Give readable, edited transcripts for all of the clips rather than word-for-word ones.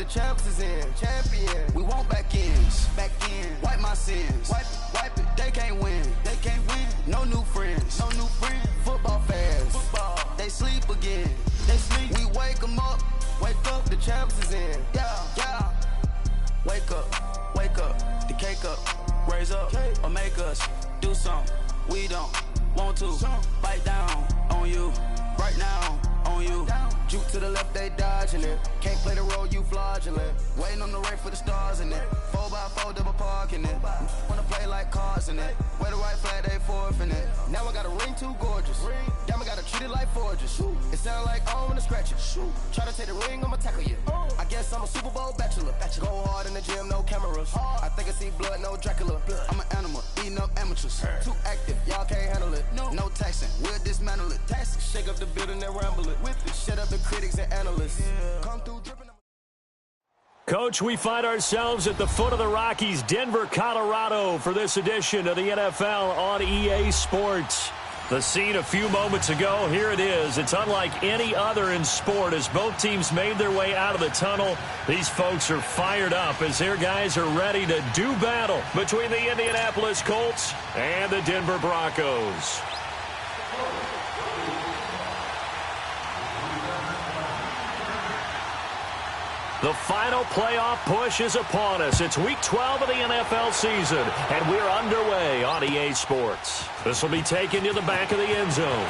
champs is in. Champion. We want back ends. Back in. Wipe my sins. Wipe it. They can't win. They can't win. No new friends. No new friends. Football fans. Football. They sleep again. They sleep. We wake them up. Wake up. The champs is in. Yeah. Wake up. Wake up. The cake up. Raise up. Or make us do something. We don't want to. Bite down on you. Right now. On you. Juke to the left, they dodging it. Can't play the role, you fraudulent. Waiting on the right for the stars in it. 4x4 double parking it. Wanna play like cars in it. Wear the right flag, they forfeiting it. Now I got a ring too gorgeous. Damn, I gotta treat it like forges. It sound like I wanna scratch it. Try to take the ring, I'ma tackle you. I guess I'm a Super Bowl bachelor. Go hard in the gym, no cameras. I think I see blood, no Dracula. I'm an animal, eating up amateurs. Too active, y'all can't handle it. No taxing, we'll dismantle it. Shake up the building and ramble it. Whip it, shut up the critics and analysts. Come through dripping. Coach, we find ourselves at the foot of the Rockies, Denver, Colorado, for this edition of the NFL on EA Sports. The scene a few moments ago, here it is. It's unlike any other in sport as both teams made their way out of the tunnel. These folks are fired up as their guys are ready to do battle between the Indianapolis Colts and the Denver Broncos. The final playoff push is upon us. It's Week 12 of the NFL season, and we're underway on EA Sports. This will be taken to the back of the end zone.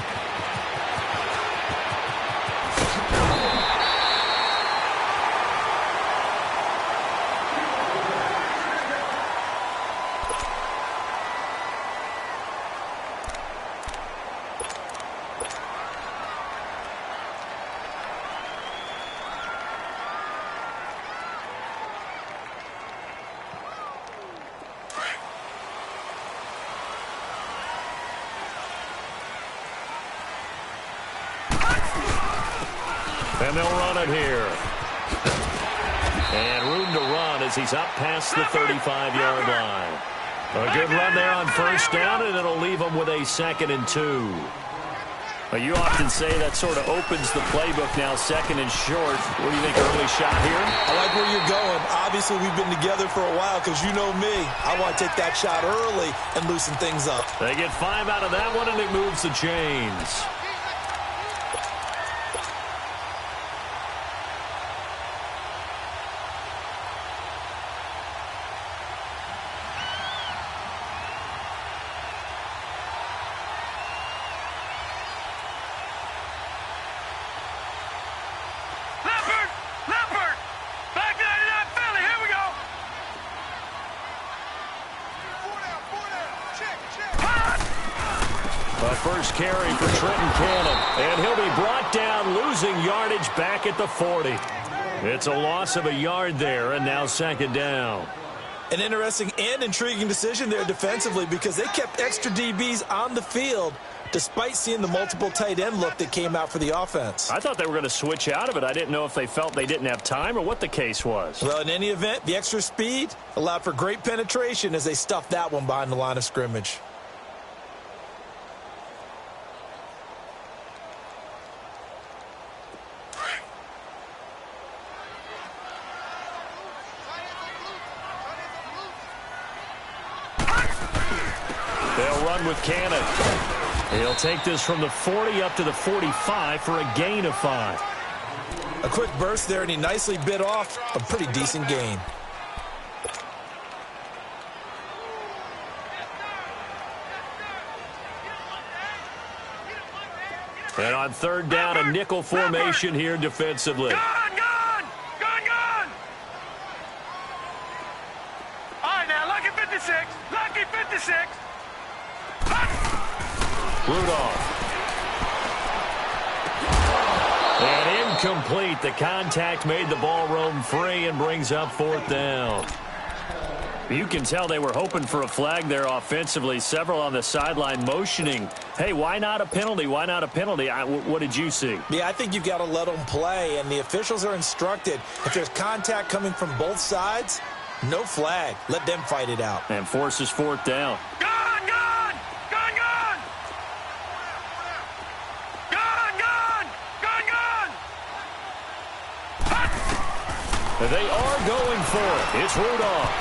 And they'll run it here. And room to run as he's up past the 35-yard line. A good run there on first down, and it'll leave him with a 2nd and 2. Well, you often say that sort of opens the playbook now, 2nd and short. What do you think, early shot here? I like where you're going. Obviously, we've been together for a while because you know me. I want to take that shot early and loosen things up. They get 5 out of that one, and it moves the chains. First carry for Trenton Cannon, and he'll be brought down, losing yardage back at the 40. It's a loss of a yard there, and now 2nd down. An interesting and intriguing decision there defensively because they kept extra DBs on the field despite seeing the multiple tight end look that came out for the offense. I thought they were going to switch out of it. I didn't know if they felt they didn't have time or what the case was. Well, in any event, the extra speed allowed for great penetration as they stuffed that one behind the line of scrimmage. They'll run with Cannon. He'll take this from the 40 up to the 45 for a gain of 5. A quick burst there, and he nicely bit off a pretty decent gain. And on 3rd down, a nickel formation here defensively. Gone! All right, now, lucky 56. Lucky 56. Rudolph. And incomplete. The contact made the ball roam free and brings up 4th down. You can tell they were hoping for a flag there offensively. Several on the sideline motioning. Hey, why not a penalty? Why not a penalty? What did you see? Yeah, I think you've got to let them play, and the officials are instructed. If there's contact coming from both sides, no flag. Let them fight it out. And forces 4th down. Gone! They are going for it. It's Rudolph.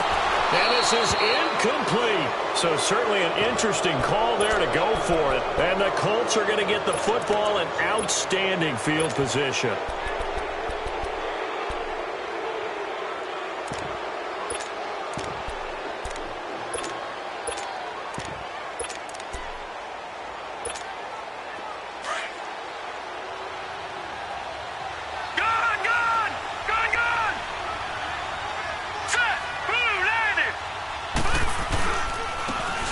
And this is incomplete. So certainly an interesting call there to go for it. And the Colts are going to get the football in outstanding field position.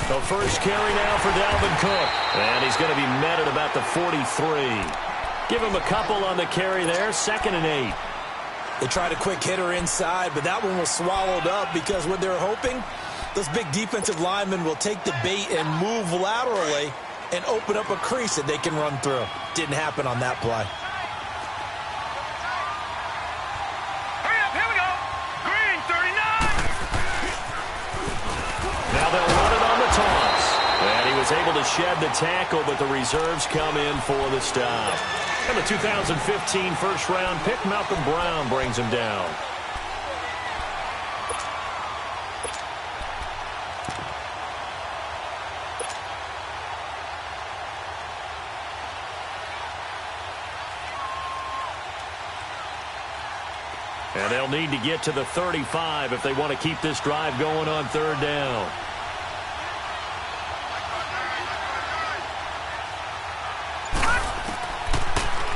The first carry now for Dalvin Cook. And he's going to be met at about the 43. Give him a couple on the carry there. 2nd and 8. They tried a quick hitter inside, but that one was swallowed up because what they're hoping, those big defensive linemen will take the bait and move laterally and open up a crease that they can run through. Didn't happen on that play. Hurry up, here we go. Green, 39. Now they'll run it on the toss. And he was able to shed the tackle, but the reserves come in for the stop. And the 2015 first-round pick, Malcolm Brown, brings him down. And they'll need to get to the 35 if they want to keep this drive going on 3rd down.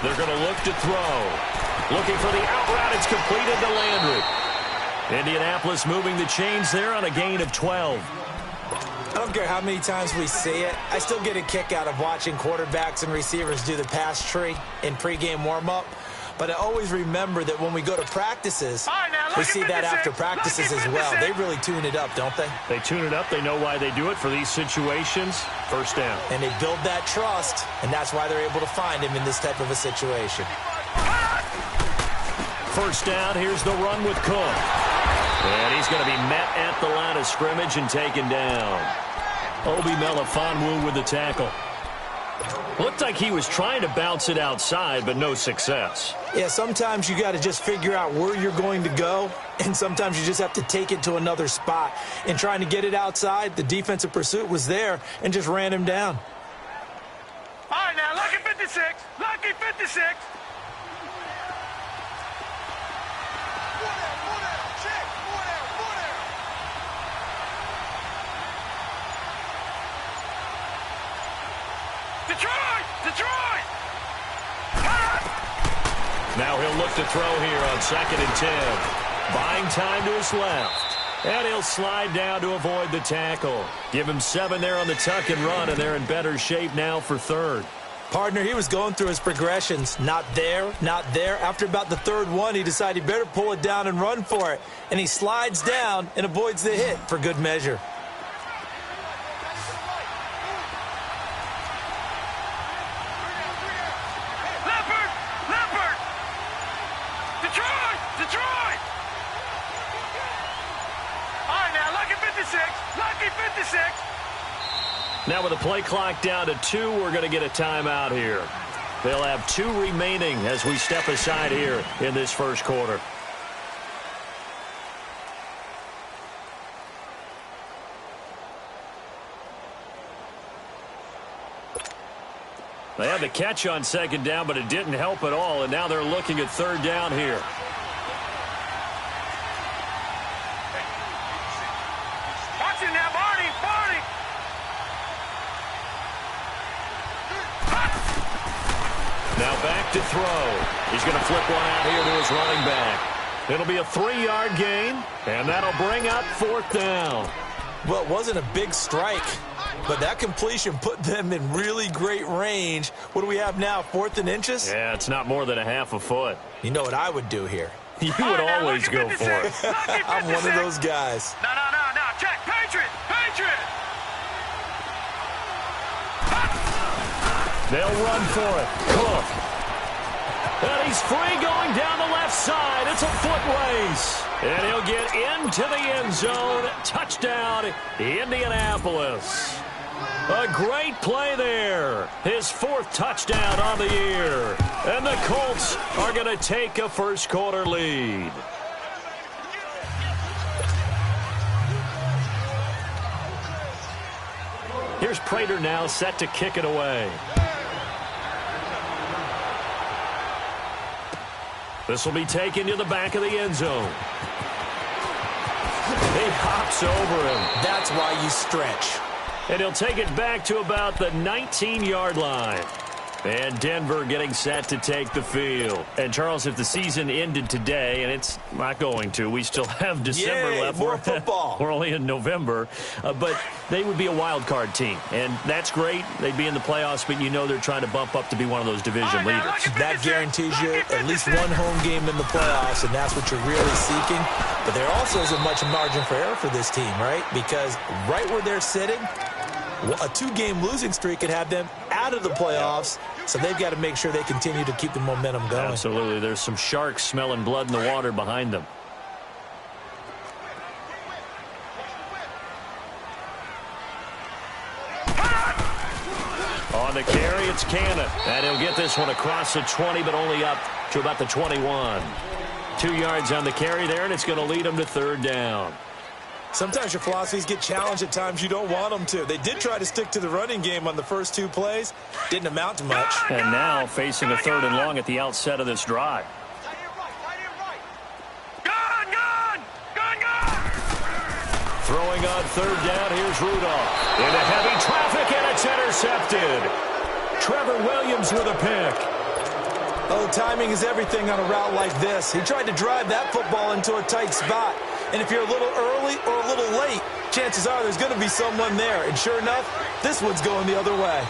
They're going to look to throw. Looking for the out route. It's completed to Landry. Indianapolis moving the chains there on a gain of 12. I don't care how many times we see it. I still get a kick out of watching quarterbacks and receivers do the pass tree in pregame warm-up. But I always remember that when we go to practices, we see that after practices as well. They really tune it up, don't they? They tune it up. They know why they do it for these situations. 1st down. And they build that trust, and that's why they're able to find him in this type of a situation. 1st down. Here's the run with Cook. And he's going to be met at the line of scrimmage and taken down. Obi Melifonwu with the tackle. Looked like he was trying to bounce it outside, but no success. Yeah, sometimes you got to just figure out where you're going to go, and sometimes you just have to take it to another spot. And trying to get it outside, the defensive pursuit was there and just ran him down. All right, now, lucky 56. Lucky 56. Detroit! Now he'll look to throw here on 2nd and 10. Buying time to his left. And he'll slide down to avoid the tackle. Give him 7 there on the tuck and run, and they're in better shape now for 3rd. Partner, he was going through his progressions. Not there, not there. After about the 3rd one, he decided he better pull it down and run for it. And he slides down and avoids the hit for good measure. Now with the play clock down to 2, we're going to get a timeout here. They'll have 2 remaining as we step aside here in this 1st quarter. They had the catch on 2nd down, but it didn't help at all, and now they're looking at 3rd down here. Watch it now, Barney! Now back to throw. He's going to flip one out here to his running back. It'll be a 3-yard gain, and that'll bring up 4th down. Well, it wasn't a big strike, but that completion put them in really great range. What do we have now, 4th and inches? Yeah, it's not more than a half a foot. You know what I would do here? You would always go for it. I'm one of those guys. No. Check. Patriot. They'll run for it. Cook. And he's free going down the left side. It's a foot race. And he'll get into the end zone. Touchdown, Indianapolis. A great play there. His 4th touchdown on the year. And the Colts are going to take a 1st quarter lead. Here's Prater now set to kick it away. This will be taken to the back of the end zone. He hops over him. That's why you stretch. And he'll take it back to about the 19-yard line. And Denver getting set to take the field. And, Charles, if the season ended today, and it's not going to, we still have December left. More football. We're only in November. But they would be a wild card team. And that's great. They'd be in the playoffs, but you know they're trying to bump up to be one of those division leaders. That guarantees you at least one home game in the playoffs, and that's what you're really seeking. But there also isn't much margin for error for this team, right? Because right where they're sitting, a 2-game losing streak could have them out of the playoffs, so they've got to make sure they continue to keep the momentum going. Absolutely. There's some sharks smelling blood in the water behind them. On the carry, it's Cannon. And he'll get this one across the 20, but only up to about the 21. 2 yards on the carry there, and it's going to lead them to third down. Sometimes your philosophies get challenged at times you don't want them to. They did try to stick to the running game on the first 2 plays. Didn't amount to much. And now facing a 3rd and long at the outset of this drive. Throwing on 3rd down, here's Rudolph. Into heavy traffic, and it's intercepted. Trevor Williams with a pick. Oh, timing is everything on a route like this. He tried to drive that football into a tight spot. And if you're a little early or a little late, chances are there's going to be someone there. And sure enough, this one's going the other way.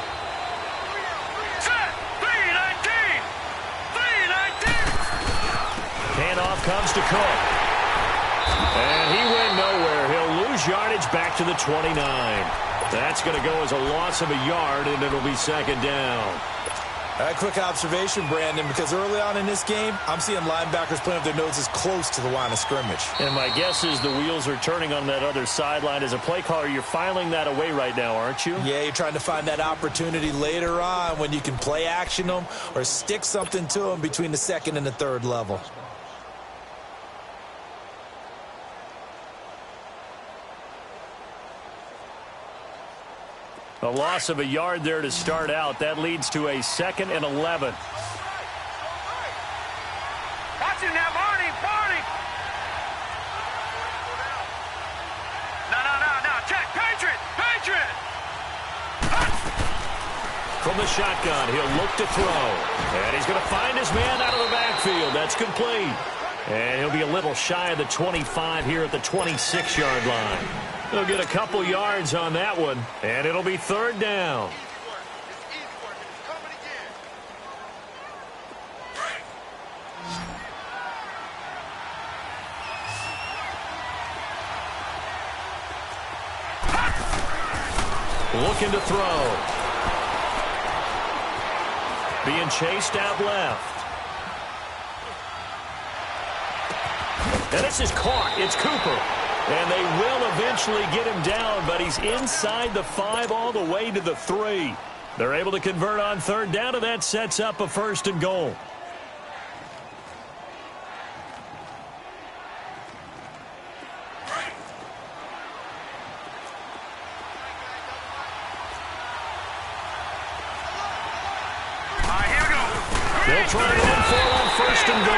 Set, 3-19. Handoff comes to Cook. And he went nowhere. He'll lose yardage back to the 29. That's going to go as a loss of a yard, and it'll be 2nd down. A quick observation, Brandon, because early on in this game, I'm seeing linebackers playing with their noses close to the line of scrimmage. And my guess is the wheels are turning on that other sideline. As a play caller, you're filing that away right now, aren't you? Yeah, you're trying to find that opportunity later on when you can play action them or stick something to them between the 2nd and the 3rd level. A loss of a yard there to start out. That leads to a 2nd and 11. Watch him now, Barney. No. Check. Patriot. From the shotgun, he'll look to throw. And he's going to find his man out of the backfield. That's complete. And he'll be a little shy of the 25 here at the 26-yard line. He'll get a couple yards on that one, and it'll be 3rd down. Looking to throw. Being chased out left. And this is caught. It's Cooper. And they will eventually get him down, but he's inside the 5 all the way to the 3. They're able to convert on 3rd down, and that sets up a 1st and goal. They'll try to run for it on 1st and goal.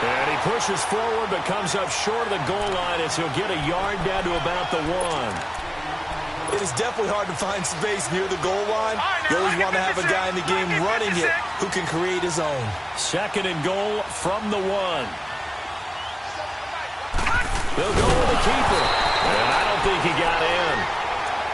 And he pushes forward but comes up short of the goal line as he'll get a yard down to about the 1. It is definitely hard to find space near the goal line. You always want to have a guy in the game running it who can create his own. 2nd and goal from the 1. They'll go with the keeper. And I don't think he got in.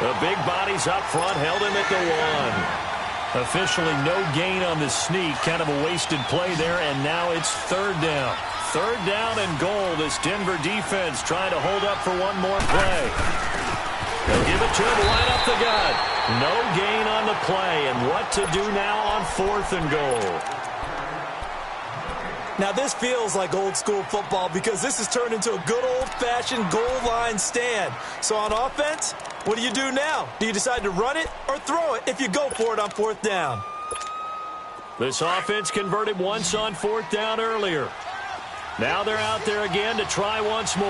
The big bodies up front held him at the 1. Officially no gain on the sneak. Kind of a wasted play there, and now it's 3rd down. 3rd down and goal. This Denver defense trying to hold up for one more play. They'll give it to him right up the gut. No gain on the play, and what to do now on 4th and goal. Now this feels like old school football because this has turned into a good old-fashioned goal line stand. So on offense, what do you do now? Do you decide to run it or throw it if you go for it on 4th down? This offense converted once on 4th down earlier. Now they're out there again to try once more.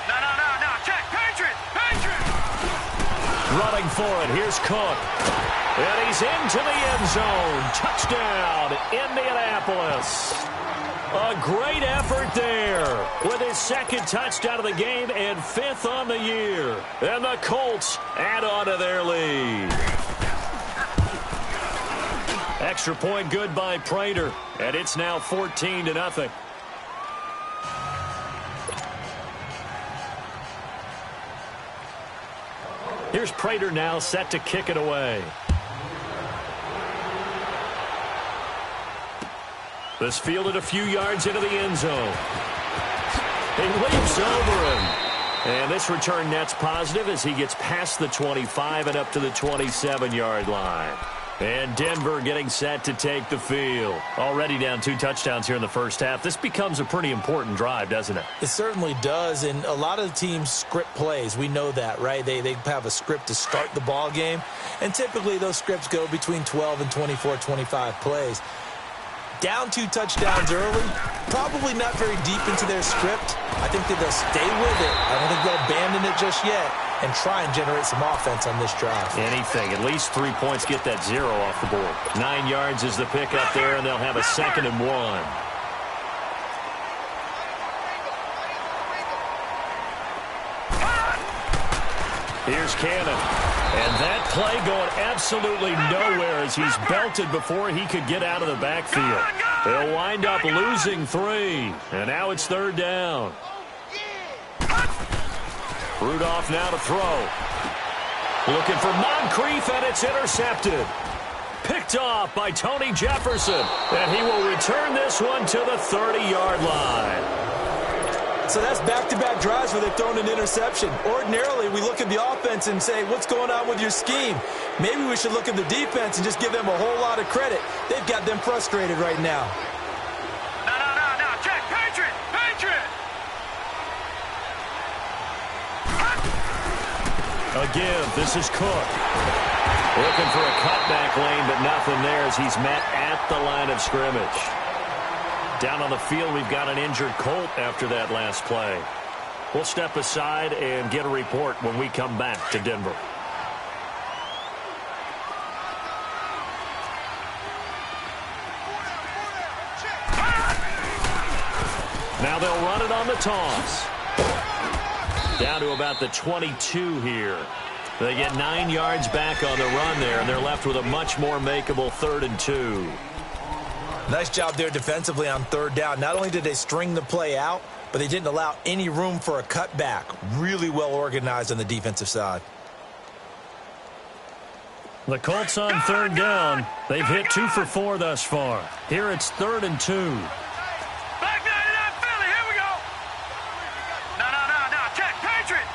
No. Check. Patriot. Running for it. Here's Cook. And he's into the end zone. Touchdown, Indianapolis. A great effort there with his second touchdown of the game and 5th on the year. And the Colts add on to their lead. Extra point good by Prater. And it's now 14-0. Here's Prater now set to kick it away. This fielded a few yards into the end zone. He leaps over him. And this return net's positive as he gets past the 25 and up to the 27-yard line. And Denver getting set to take the field. Already down 2 touchdowns here in the first half. This becomes a pretty important drive, doesn't it? It certainly does, and a lot of the teams script plays. We know that, right? They have a script to start the ball game, and typically those scripts go between 12 and 24, 25 plays. Down 2 touchdowns early, probably not very deep into their script. I think that they'll stay with it. I don't think they'll abandon it just yet and try and generate some offense on this drive. Anything. At least 3 points. Get that 0 off the board. 9 yards is the pickup there, and they'll have a 2nd and 1. Here's Cannon. And that play going absolutely nowhere as he's belted before he could get out of the backfield. They'll wind up losing 3. And now it's 3rd down. Rudolph now to throw. Looking for Moncrief, and it's intercepted. Picked off by Tony Jefferson. And he will return this one to the 30-yard line. So that's back-to-back drives where they've thrown an interception. Ordinarily, we look at the offense and say, what's going on with your scheme? Maybe we should look at the defense and just give them a whole lot of credit. They've got them frustrated right now. No. Check. Patriot. Again, this is Cook. Looking for a cutback lane, but nothing there as he's met at the line of scrimmage. Down on the field, we've got an injured Colt after that last play. We'll step aside and get a report when we come back to Denver. Now they'll run it on the toss. Down to about the 22 here. They get 9 yards back on the run there, and they're left with a much more makeable 3rd and 2. Nice job there defensively on 3rd down. Not only did they string the play out, but they didn't allow any room for a cutback. Really well organized on the defensive side. The Colts on 3rd down. They've hit 2 for 4 thus far. Here it's 3rd and 2. Back 99 Philly. Here we go. No. Check. Patriot.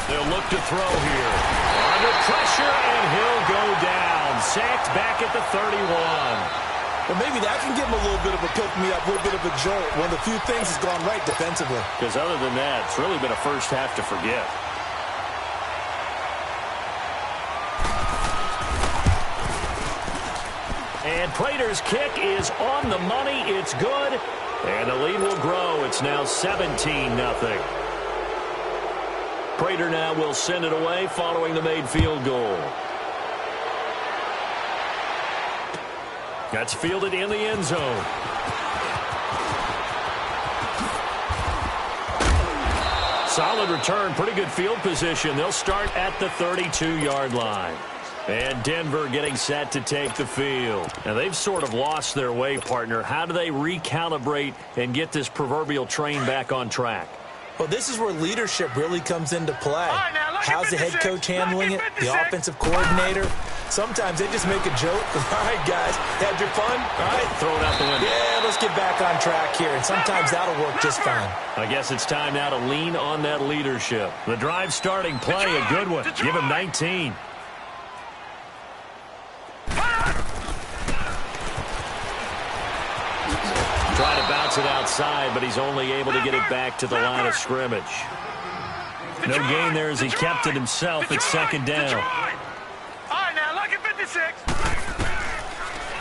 They'll look to throw here. Under pressure, and he'll go down. Sacked back at the 31. Well, maybe that can give him a little bit of a pick-me-up, a little bit of a jolt. One of the few things that's gone right defensively. Because other than that, it's really been a first half to forget. And Prater's kick is on the money. It's good. And the lead will grow. It's now 17-0. Prater now will send it away following the made field goal. That's fielded in the end zone. Solid return, pretty good field position. They'll start at the 32-yard line. And Denver getting set to take the field. Now, they've sort of lost their way, partner. How do they recalibrate and get this proverbial train back on track? Well, this is where leadership really comes into play. Right, now, how's the head coach handling it? The offensive coordinator? Sometimes they just make a joke. All right, guys, had your fun? All right, throw it out the window. Yeah, let's get back on track here, and sometimes that'll work just fine. I guess it's time now to lean on that leadership. The drive starting play, a good one. Give him 19. Trying to bounce it outside, but he's only able to get it back to the line of scrimmage. No gain there as he kept it himself. It's 2nd down. All right, now, look at 56.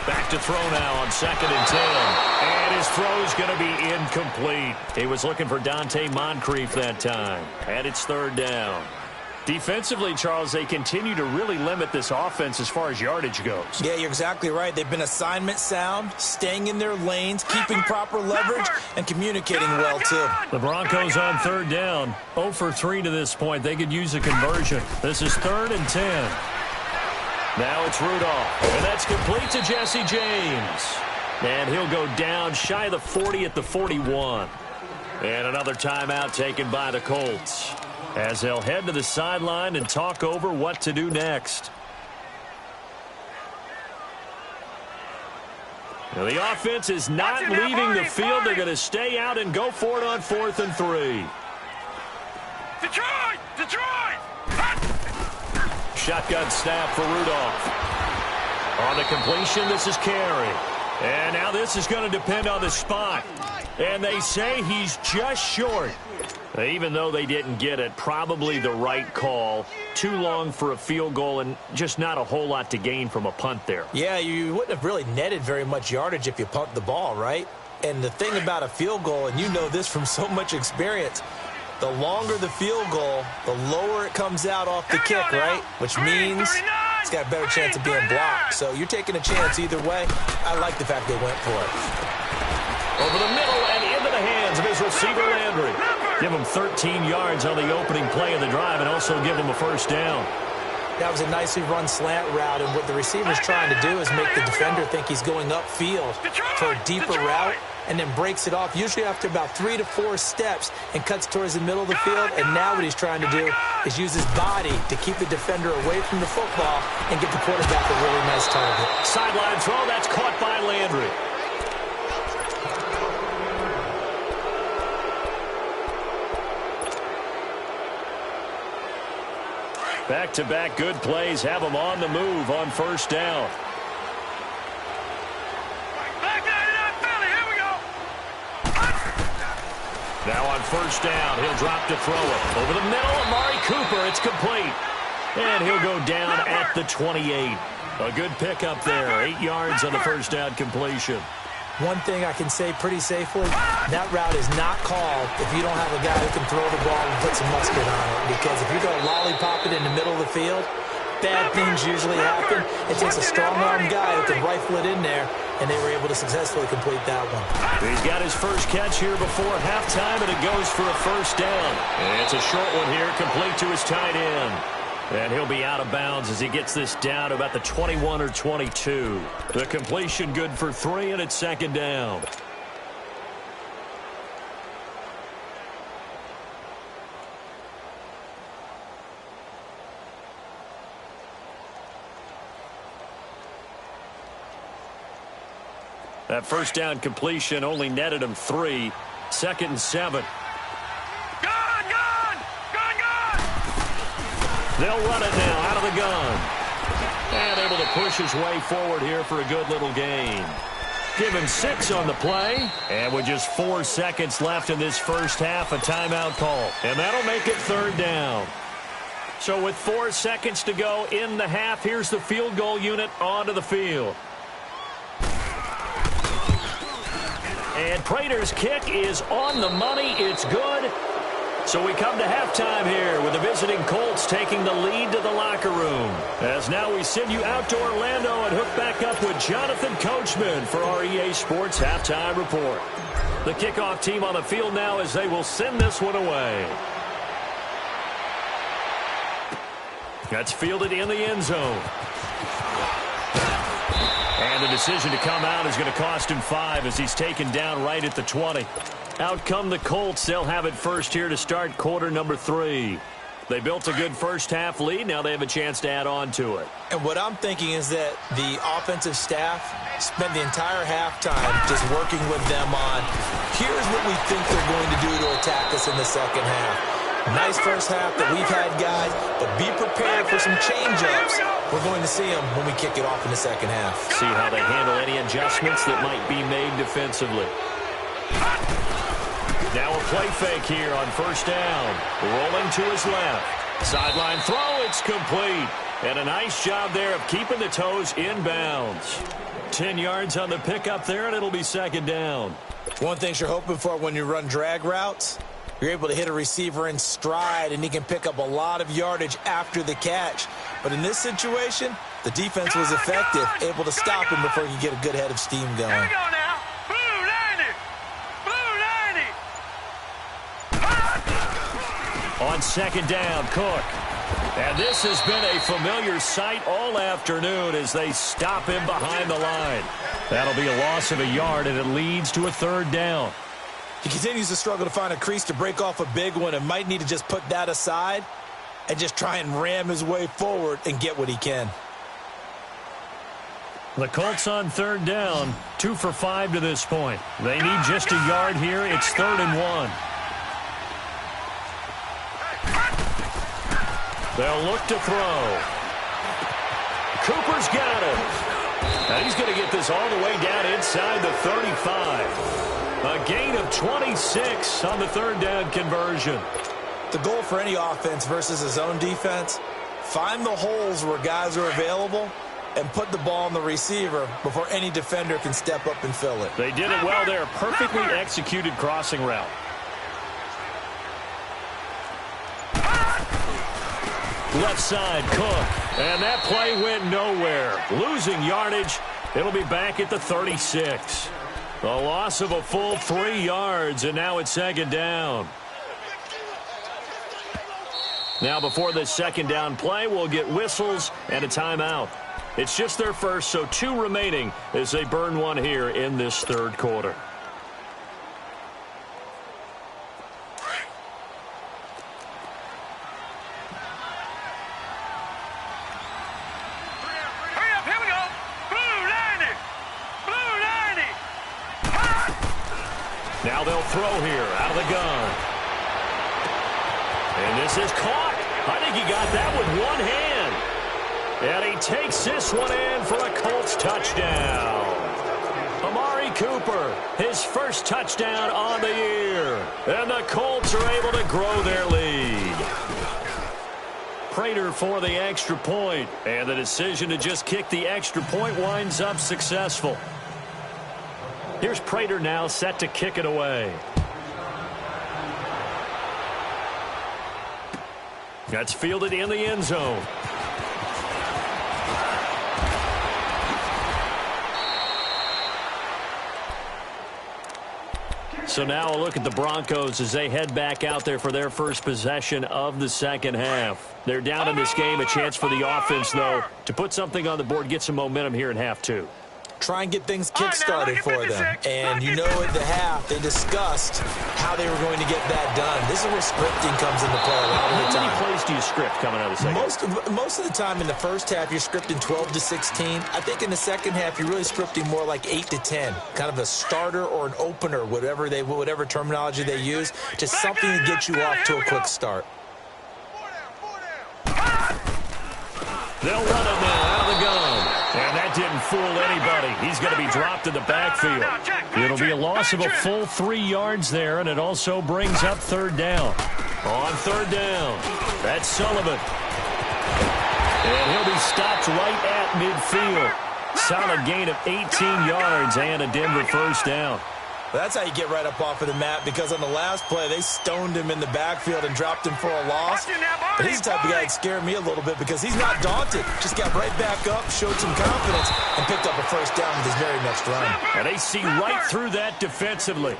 Back to throw now on 2nd and 10. And his throw's going to be incomplete. He was looking for Dante Moncrief that time. And it's 3rd down. Defensively, Charles, they continue to really limit this offense as far as yardage goes. Yeah, you're exactly right. They've been assignment sound, staying in their lanes, keeping proper leverage, and communicating well, too. The Broncos on 3rd down. 0 for 3 to this point. They could use a conversion. This is 3rd and 10. Now it's Rudolph, and that's complete to Jesse James. And he'll go down shy of the 40 at the 41. And another timeout taken by the Colts, as they'll head to the sideline and talk over what to do next. Now the offense is not leaving the field. They're going to stay out and go for it on 4th and 3. Detroit! Detroit! Shotgun snap for Rudolph. On the completion, this is Carey. And now this is going to depend on the spot. And they say he's just short. Even though they didn't get it, probably the right call. Too long for a field goal and just not a whole lot to gain from a punt there. Yeah, you wouldn't have really netted very much yardage if you punt the ball, right? And the thing about a field goal, and you know this from so much experience, the longer the field goal, the lower it comes out off the kick, right? Which means it's got a better chance of being blocked. So you're taking a chance either way. I like the fact they went for it. Over the middle and into the hands of his receiver, Landry. Give him 13 yards on the opening play of the drive and also give him a 1st down. That was a nicely run slant route, and what the receiver's trying to do is make the defender think he's going upfield for a deeper route, and then breaks it off, usually after about 3 to 4 steps, and cuts towards the middle of the field. And now what he's trying to do is use his body to keep the defender away from the football and get the quarterback a really nice target. Sideline throw, that's caught by Landry. Back-to-back good plays have them on the move on 1st down. Now on 1st down, he'll drop to throw it. Over the middle, Amari Cooper, it's complete. And he'll go down at the 28. A good pickup there, 8 yards on the 1st down completion. One thing I can say pretty safely, that route is not called if you don't have a guy who can throw the ball and put some mustard on it. Because if you're going to lollipop it in the middle of the field, bad things usually happen. It takes a strong-arm guy who can rifle it in there, and they were able to successfully complete that one. He's got his first catch here before halftime, and it goes for a 1st down. And it's a short one here, complete to his tight end. And he'll be out of bounds as he gets this down to about the 21 or 22. The completion good for 3, and it's 2nd down. That 1st down completion only netted him 3. 2nd and 7. They'll run it now out of the gun. And able to push his way forward here for a good little gain. Give him 6 on the play. And with just 4 seconds left in this 1st half, a timeout call. And that'll make it 3rd down. So with 4 seconds to go in the half, here's the field goal unit onto the field. And Prater's kick is on the money. It's good. So we come to halftime here with the visiting Colts taking the lead to the locker room. As now we send you out to Orlando and hook back up with Jonathan Coachman for our EA Sports Halftime Report. The kickoff team on the field now as they will send this one away. That's fielded in the end zone. And the decision to come out is going to cost him 5 as he's taken down right at the 20. Out come the Colts. They'll have it first here to start quarter number 3. They built a good first half lead. Now they have a chance to add on to it. And what I'm thinking is that the offensive staff spent the entire halftime just working with them on, here's what we think they're going to do to attack us in the second half. Nice first half that we've had, guys, but be prepared for some change-ups. We're going to see them when we kick it off in the second half. See how they handle any adjustments that might be made defensively. Now a play fake here on 1st down. Rolling to his left. Sideline throw, it's complete. And a nice job there of keeping the toes inbounds. 10 yards on the pickup there, and it'll be second down. One thing you're hoping for when you run drag routes, you're able to hit a receiver in stride, and he can pick up a lot of yardage after the catch. But in this situation, the defense was effective, able to stop him before he could get a good head of steam going. Here we go now. Blue 90. Blue 90. On second down, Cook. And this has been a familiar sight all afternoon as they stop him behind the line. That'll be a loss of a yard, and it leads to a third down. He continues to struggle to find a crease to break off a big one and might need to just put that aside and just try and ram his way forward and get what he can. The Colts on third down, 2 for 5 to this point. They need just a yard here. It's 3rd and 1. They'll look to throw. Cooper's got it. And he's going to get this all the way down inside the 35. A gain of 26 on the third down conversion. The goal for any offense versus his own defense, find the holes where guys are available and put the ball on the receiver before any defender can step up and fill it. They did it well there. Perfectly executed crossing route. Left side, Cook. And that play went nowhere. Losing yardage. It'll be back at the 36. The loss of a full 3 yards, and now it's second down. Now before the second down play, we'll get whistles and a timeout. It's just their first, so 2 remaining as they burn one here in this third quarter. Now they'll throw here out of the gun. And this is caught. I think he got that with one hand. And he takes this one in for a Colts touchdown. Amari Cooper, his first touchdown on the year. And the Colts are able to grow their lead. Prater for the extra point. And the decision to just kick the extra point winds up successful. Here's Prater now set to kick it away. That's fielded in the end zone. So now a look at the Broncos as they head back out there for their first possession of the second half. They're down in this game. A chance for the offense, though, to put something on the board, get some momentum here in half 2. Try and get things kick-started for them. And you know at the half, they discussed how they were going to get that done. This is where scripting comes into play a lot of the time. How many plays do you script coming out of the second? Most of the time in the first half, you're scripting 12 to 16. I think in the second half, you're really scripting more like 8 to 10. Kind of a starter or an opener, whatever terminology they use. Just something to get you off to a quick start. They'll run it now out of the gun. And that didn't fool anybody. He's going to be dropped in the backfield. It'll be a loss of a full 3 yards there, and it also brings up third down. On third down, that's Sullivan. And he'll be stopped right at midfield. Solid gain of 18 yards and a Denver first down. That's how you get right up off of the mat, because on the last play, they stoned him in the backfield and dropped him for a loss. But he's the type of guy that scared me a little bit because he's not daunted. Just got right back up, showed some confidence, and picked up a first down with his very next run. And they see right through that defensively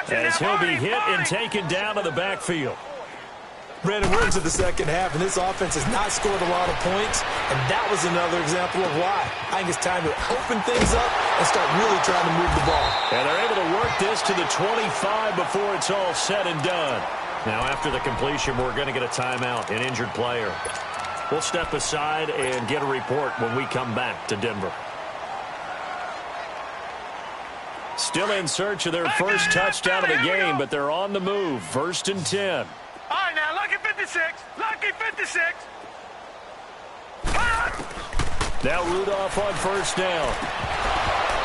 as he'll be hit and taken down to the backfield. Brandon, we're into the second half, and this offense has not scored a lot of points, and that was another example of why. I think it's time to open things up and start really trying to move the ball. And they're able to work this to the 25 before it's all said and done. Now, after the completion, we're going to get a timeout, an injured player. We'll step aside and get a report when we come back to Denver. Still in search of their first touchdown of the game, but they're on the move. 1st and 10. All right, now, lucky 56. Lucky 56. Now Rudolph on first down.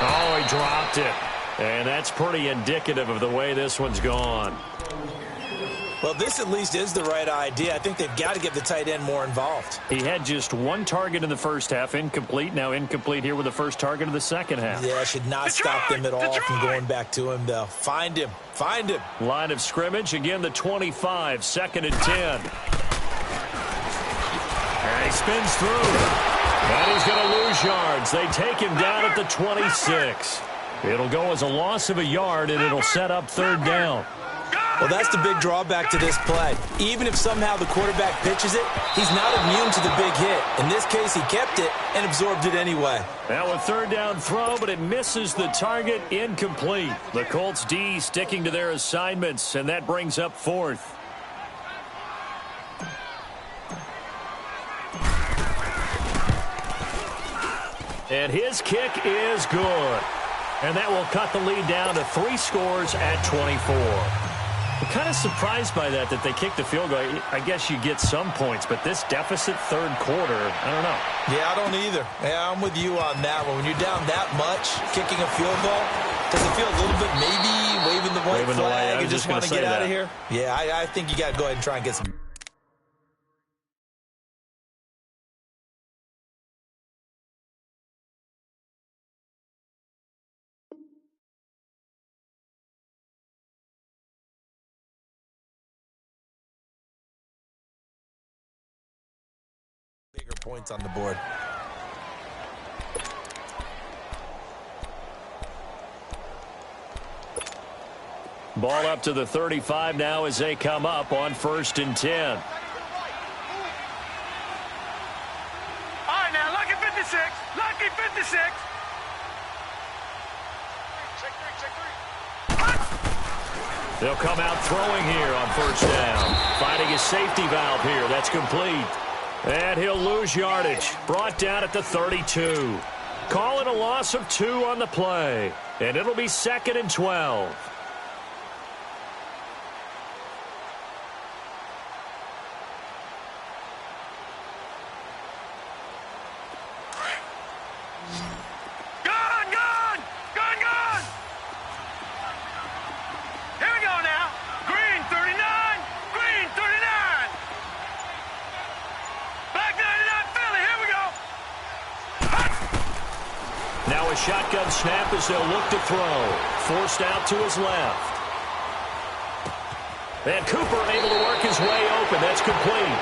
Oh, he dropped it. And that's pretty indicative of the way this one's gone. Well, this at least is the right idea. I think they've got to get the tight end more involved. He had just one target in the first half, incomplete. Now incomplete here with the first target of the second half. Yeah, should not stop them at all from going back to him, though. Find him. Find him. Line of scrimmage, again the 25, 2nd and 10. And he spins through. And he's going to lose yards. They take him down at the 26. It'll go as a loss of a yard, and it'll set up 3rd down. Well, that's the big drawback to this play. Even if somehow the quarterback pitches it, he's not immune to the big hit. In this case, he kept it and absorbed it anyway. Now a 3rd down throw, but it misses the target, incomplete. The Colts D sticking to their assignments, and that brings up 4th. And his kick is good. And that will cut the lead down to 3 scores at 24. I'm kind of surprised by that they kicked the field goal. I guess you get some points, but this deficit 3rd quarter, I don't know. Yeah, I don't either. Yeah, I'm with you on that one. When you're down that much, kicking a field goal, does it feel a little bit maybe waving the white flag and just want to get out of here? Yeah, I think you got to go ahead and try and get some. Bigger points on the board. Ball up to the 35 now as they come up on 1st and 10. All right, now, lucky 56. Lucky 56. They'll come out throwing here on 1st down. Finding a safety valve here. That's complete. And he'll lose yardage. Brought down at the 32. Call it a loss of 2 on the play. And it'll be 2nd and 12. Shotgun snap as they'll look to throw. Forced out to his left. And Cooper able to work his way open. That's complete.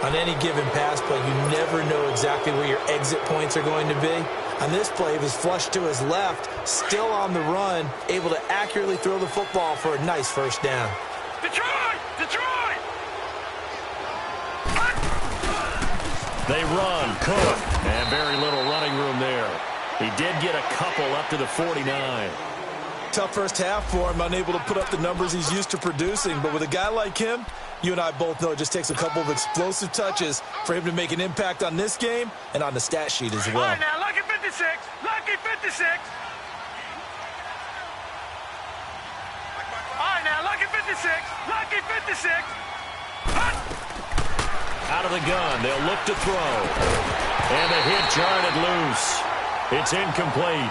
On any given pass play, you never know exactly where your exit points are going to be. On this play, he was flushed to his left, still on the run, able to accurately throw the football for a nice 1st down. Detroit! Detroit! They run, Cook, and very little running room there. He did get a couple up to the 49. Tough first half for him, unable to put up the numbers he's used to producing. But with a guy like him, you and I both know it just takes a couple of explosive touches for him to make an impact on this game and on the stat sheet as well. All right, now, lucky 56. Lucky 56. All right, now, lucky 56. Lucky 56. Out of the gun, they'll look to throw. And the hit jarred loose. It's incomplete.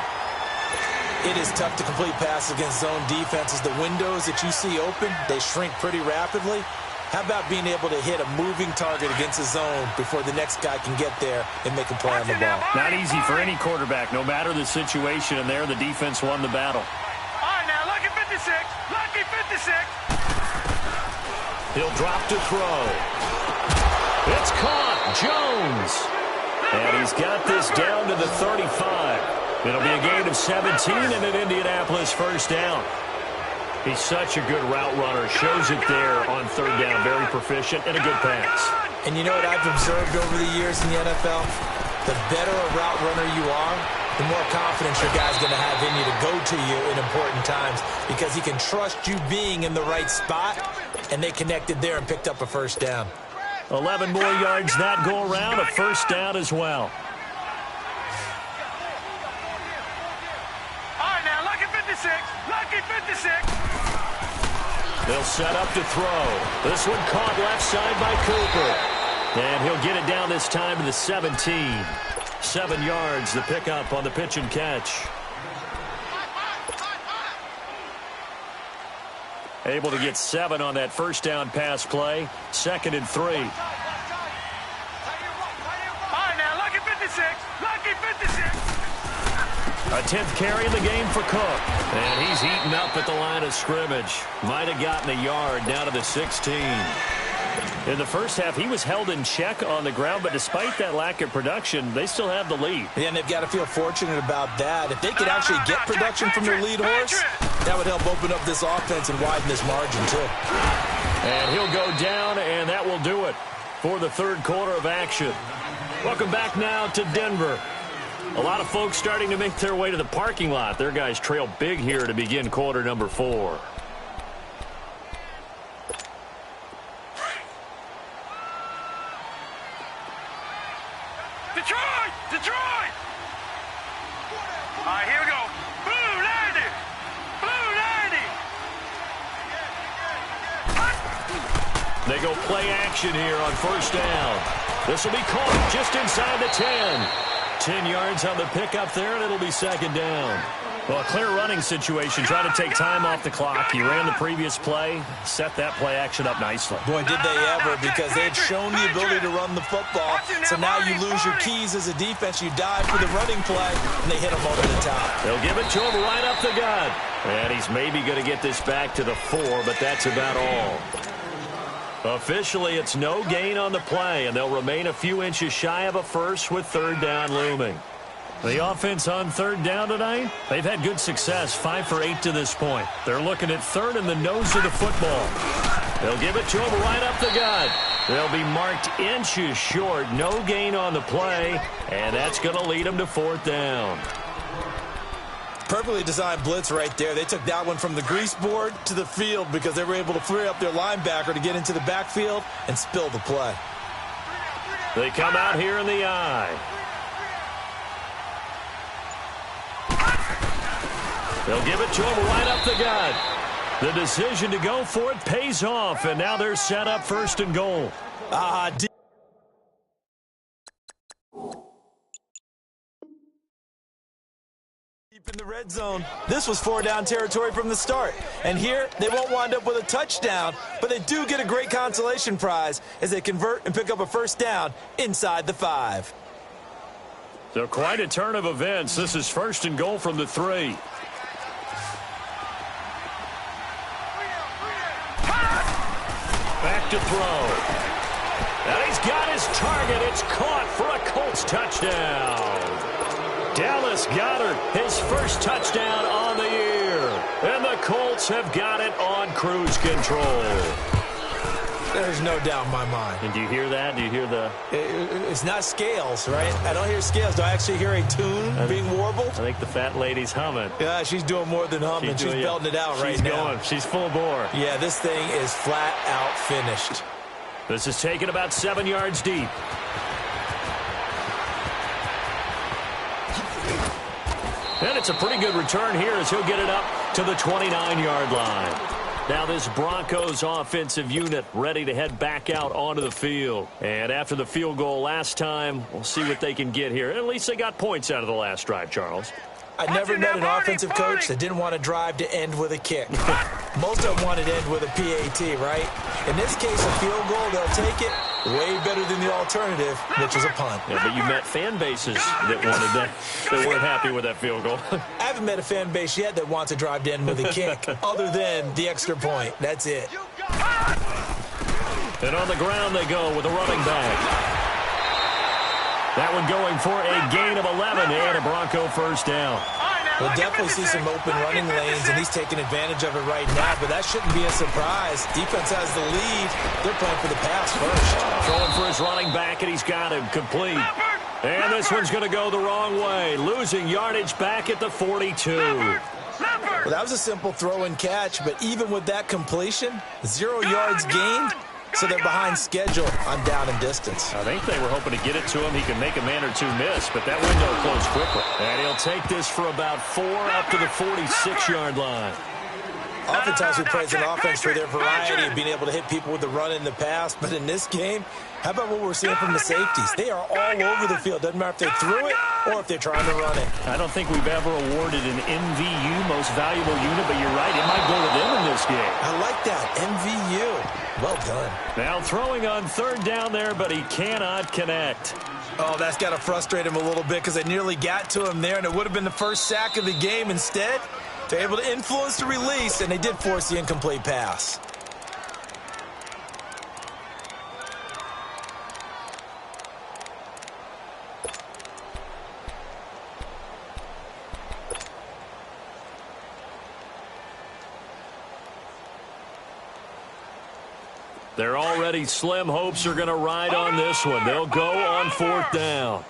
It is tough to complete passes against zone defenses. The windows that you see open, they shrink pretty rapidly. How about being able to hit a moving target against a zone before the next guy can get there and make a play on the ball? Not easy for any quarterback, no matter the situation, and there the defense won the battle. All right, now, lucky 56. Lucky 56. He'll drop to throw. It's caught. Jones. And he's got this down to the 35. It'll be a gain of 17 and an Indianapolis 1st down. He's such a good route runner. Shows it there on 3rd down. Very proficient and a good pass. And you know what I've observed over the years in the NFL? The better a route runner you are, the more confidence your guy's going to have in you to go to you in important times because he can trust you being in the right spot, and they connected there and picked up a 1st down. 11 more yards that go around, a 1st down as well. All right, now, lucky 56. Lucky 56. They'll set up to throw. This one caught left side by Cooper. And he'll get it down this time to the 17. 7 yards, the pickup on the pitch and catch. Able to get 7 on that first down pass play. 2nd and 3. All right, now, lucky 56. Lucky 56. A 10th carry in the game for Cook. And he's eaten up at the line of scrimmage. Might have gotten a yard down to the 16. In the first half, he was held in check on the ground, but despite that lack of production, they still have the lead. Yeah, and they've got to feel fortunate about that. If they could actually get production from their lead horse, that would help open up this offense and widen this margin, too. And he'll go down, and that will do it for the third quarter of action. Welcome back now to Denver. A lot of folks starting to make their way to the parking lot. Their guys trail big here to begin quarter number 4. Detroit! Detroit! All right, here we go. Blue 90! Blue 90! They go play action here on first down. This will be caught just inside the 10. 10 yards on the pickup there, and it'll be 2nd down. Well, a clear running situation, trying to take time off the clock. He ran the previous play, set that play action up nicely. Boy, did they ever, because they had shown the ability to run the football. So now you lose your keys as a defense. You dive for the running play, and they hit him over the top. They'll give it to him right up the gut. And he's maybe going to get this back to the 4, but that's about all. Officially, it's no gain on the play, and they'll remain a few inches shy of a first with 3rd down looming. The offense on 3rd down tonight, they've had good success, 5 for 8 to this point. They're looking at 3rd in the nose of the football. They'll give it to him right up the gut. They'll be marked inches short, no gain on the play, and that's going to lead them to 4th down. Perfectly designed blitz right there. They took that one from the grease board to the field because they were able to free up their linebacker to get into the backfield and spill the play. They come out here in the eye. They'll give it to him right up the gut. The decision to go for it pays off, and now they're set up 1st and goal. Deep in the red zone. This was 4-down territory from the start. And here, they won't wind up with a touchdown, but they do get a great consolation prize as they convert and pick up a 1st down inside the 5. So quite a turn of events. This is 1st and goal from the 3. Back to throw. And he's got his target. It's caught for a Colts touchdown. Dallas Goedert, his first touchdown on the year. And the Colts have got it on cruise control. There's no doubt in my mind. And do you hear that? Do you hear the... It's not scales, right? I don't hear scales. Do I actually hear a tune being warbled? I think the fat lady's humming. Yeah, she's doing more than humming. She's belting it out right now. She's going. She's full bore. Yeah, this thing is flat out finished. This is taken about 7 yards deep. And it's a pretty good return here as he'll get it up to the 29-yard line. Now this Broncos offensive unit ready to head back out onto the field. And after the field goal last time, we'll see what they can get here. At least they got points out of the last drive, Charles. I never met an offensive coach that didn't want to drive to end with a kick. Most of them wanted to end with a PAT, right? In this case, a field goal, they'll take it. Way better than the alternative, which is a punt. Yeah, but you met fan bases that wanted that, that weren't happy with that field goal. I haven't met a fan base yet that wants to drive to end with a kick, other than the extra point. That's it. And on the ground they go with a running back. That one going for a gain of 11 and a Bronco first down. We'll definitely see some open running lanes, and he's taking advantage of it right now, but that shouldn't be a surprise. Defense has the lead. They're playing for the pass first. Throwing for his running back, and he's got him complete. And this one's going to go the wrong way, losing yardage back at the 42. Well, that was a simple throw and catch, but even with that completion, 0 yards gained. So they're behind schedule on down and distance. I think they were hoping to get it to him. He can make a man or two miss, but that window closed quickly. And he'll take this for about 4 up to the 46-yard line. Oftentimes we praise an offense for their variety of being able to hit people with the run in the pass. But in this game, how about what we're seeing from the safeties? They are all over the field. Doesn't matter if they threw it or if they're trying to run it. I don't think we've ever awarded an MVU, most valuable unit, but you're right. It might go to them in this game. I like that. MVU. Well done. Now throwing on third down there, but he cannot connect. Oh, that's got to frustrate him a little bit because they nearly got to him there, and it would have been the first sack of the game. Instead, they're able to influence the release, and they did force the incomplete pass. They're already slim hopes are going to ride on this one. They'll go on fourth down.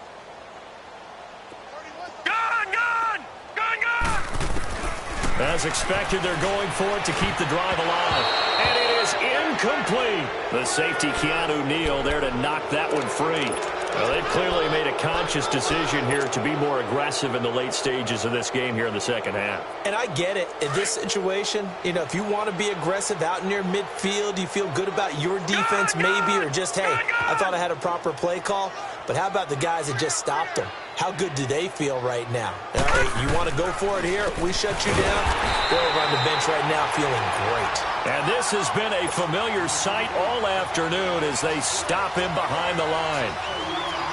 As expected, they're going for it to keep the drive alive. And it is incomplete. The safety, Keanu Neal, there to knock that one free. Well, they've clearly made a conscious decision here to be more aggressive in the late stages of this game here in the second half. And I get it. In this situation, you know, if you want to be aggressive out near midfield, you feel good about your defense maybe, or just, hey, I thought I had a proper play call. But how about the guys that just stopped them? How good do they feel right now? All right, you want to go for it here? We shut you down. They're over on the bench right now feeling great. And this has been a familiar sight all afternoon as they stop him behind the line.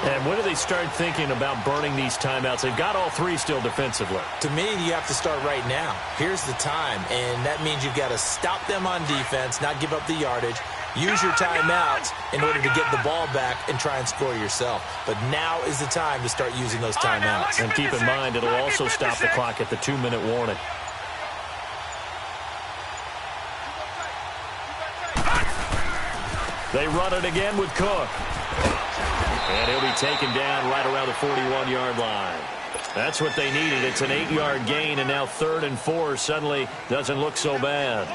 And when do they start thinking about burning these timeouts? They've got all three still defensively. To me, you have to start right now. Here's the time, and that means you've got to stop them on defense, not give up the yardage. Use your timeouts in order to get the ball back and try and score yourself. But now is the time to start using those timeouts. And keep in mind, it'll also stop the clock at the 2-minute warning. They run it again with Cook. And he'll be taken down right around the 41-yard line. That's what they needed. It's an 8-yard gain, and now 3rd and 4 suddenly doesn't look so bad.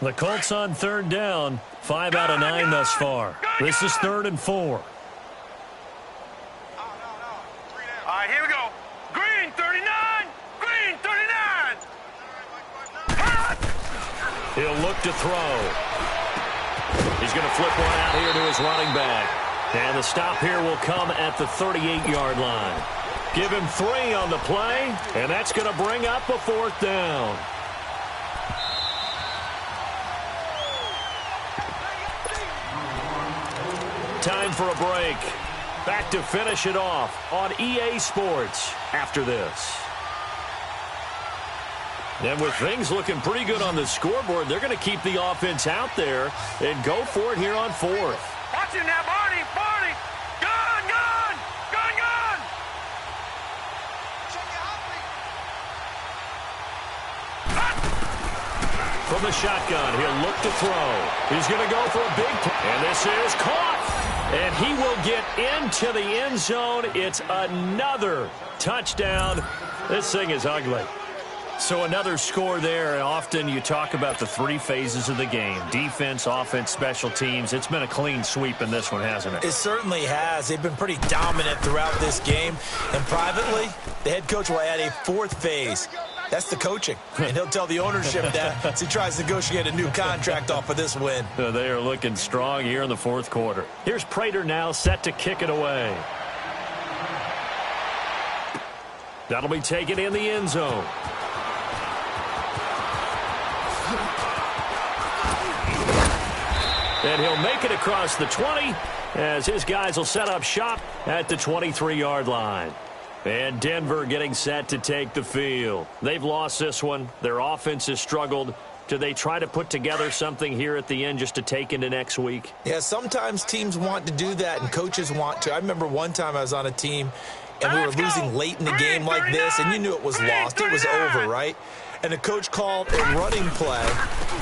The Colts on 3rd down, 5 out of 9 thus far. This is 3rd and 4. All right, here we go. Green 39. Green 39. He'll look to throw. He's going to flip one out here to his running back. And the stop here will come at the 38-yard line. Give him 3 on the play, and that's going to bring up a 4th down. Time for a break. Back to finish it off on EA Sports after this. And with things looking pretty good on the scoreboard, they're going to keep the offense out there and go for it here on 4th. Watch him now, Barney. Barney. Gun, gun. Gun, gun. From the shotgun, he'll look to throw. He's going to go for a big play. And this is caught. And he will get into the end zone. It's another touchdown. This thing is ugly. So another score there. Often you talk about the 3 phases of the game. Defense, offense, special teams. It's been a clean sweep in this one, hasn't it? It certainly has. They've been pretty dominant throughout this game. And privately, the head coach will add a 4th phase. That's the coaching. And he'll tell the ownership that as he tries to negotiate a new contract off of this win. They are looking strong here in the 4th quarter. Here's Prater now set to kick it away. That'll be taken in the end zone. And he'll make it across the 20 as his guys will set up shop at the 23-yard line. And Denver getting set to take the field. They've lost this one. Their offense has struggled. Do they try to put together something here at the end just to take into next week? Yeah, sometimes teams want to do that and coaches want to. I remember one time I was on a team and we were losing late in the game like this, and you knew it was lost. It was over, right? And the coach called a running play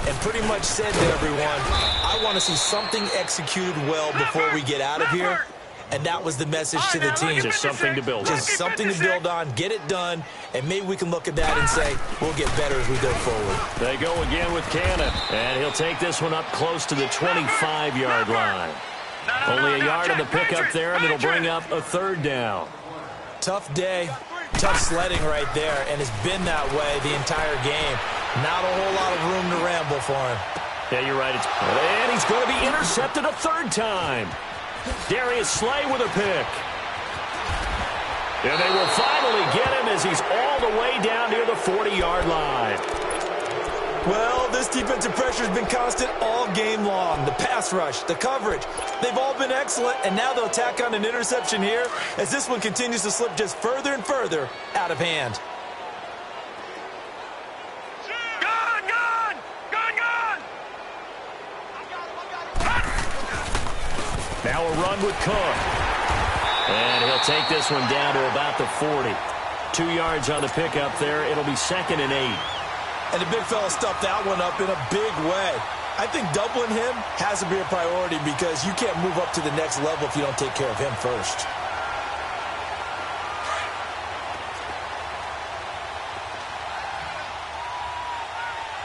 and pretty much said to everyone, I want to see something executed well before we get out of here. And that was the message to the team. Just something to build on. Just something to build on, get it done, and maybe we can look at that and say, we'll get better as we go forward. They go again with Cannon, and he'll take this one up close to the 25-yard line. Only a yard on the pickup there, and it'll bring up a 3rd down. Tough day. tough sledding right there, and it's been that way the entire game. Not a whole lot of room to ramble for him. Yeah, you're right. And he's going to be intercepted a third time. Darius Slay with a pick. And they will finally get him as he's all the way down near the 40-yard line. Well, this defensive pressure has been constant all game long. The pass rush, the coverage, they've all been excellent, and now they'll tack on an interception here as this one continues to slip just further and further out of hand. Gun, gun! Gun, gun! Now a run with Cook. And he'll take this one down to about the 40. 2 yards on the pickup there. It'll be 2nd and 8. And the big fella stuffed that one up in a big way. I think doubling him has to be a priority because you can't move up to the next level if you don't take care of him first.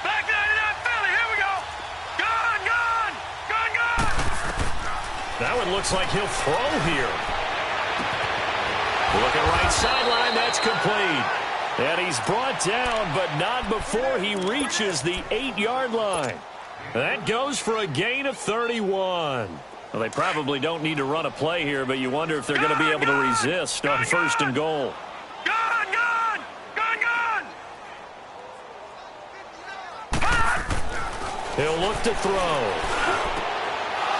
Back 99 Philly, here we go! Gun, gun! Gun, gun! That one looks like he'll throw here. Looking right sideline, that's complete. And he's brought down, but not before he reaches the 8-yard line. That goes for a gain of 31. Well, they probably don't need to run a play here, but you wonder if they're going to be able to resist on 1st and goal. Gun, gun! Gun, gun! He'll look to throw.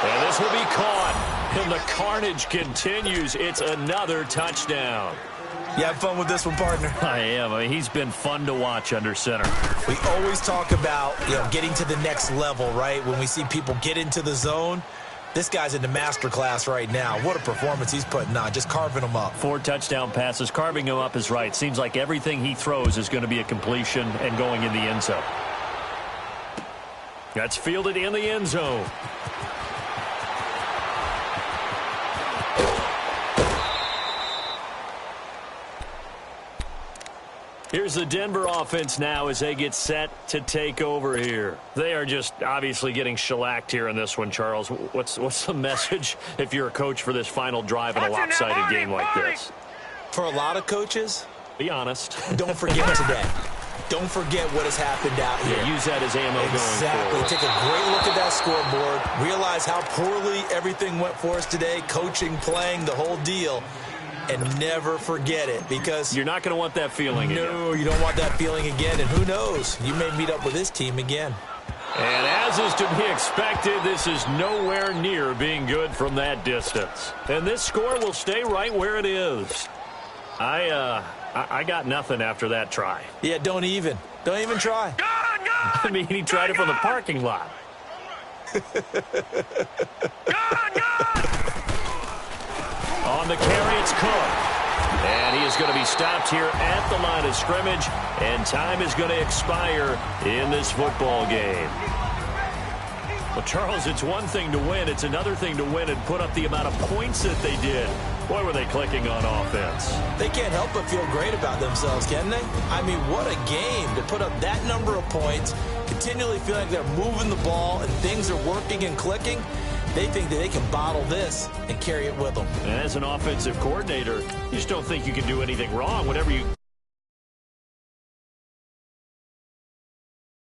And this will be caught. And the carnage continues. It's another touchdown. You have fun with this one, partner? I am. I mean, he's been fun to watch under center. We always talk about, getting to the next level, right? When we see people get into the zone, this guy's in the master class right now. What a performance he's putting on, just carving them up. 4 touchdown passes. Carving him up is right. Seems like everything he throws is going to be a completion and going in the end zone. That's fielded in the end zone. Here's the Denver offense now as they get set to take over here. They are just obviously getting shellacked here in this one, Charles. What's the message if you're a coach for this final drive in a lopsided game like this? For a lot of coaches, be honest. Don't forget today. Don't forget what has happened out here. Yeah, use that as ammo going forward. Take a great look at that scoreboard. Realize how poorly everything went for us today. Coaching, playing, the whole deal. And never forget it, because you're not going to want that feeling again. No, you don't want that feeling again. And who knows? You may meet up with this team again. And as is to be expected, this is nowhere near being good from that distance. And this score will stay right where it is. I got nothing after that try. Yeah, don't even try. I mean, he tried it from the parking lot. On the carry, it's Cook. And he is going to be stopped here at the line of scrimmage, and time is going to expire in this football game. Well, Charles, it's one thing to win. It's another thing to win and put up the amount of points that they did. Boy, were they clicking on offense. They can't help but feel great about themselves, can they? I mean, what a game to put up that number of points, continually feel like they're moving the ball and things are working and clicking. They think that they can bottle this and carry it with them. And as an offensive coordinator, you just don't think you can do anything wrong. Whatever you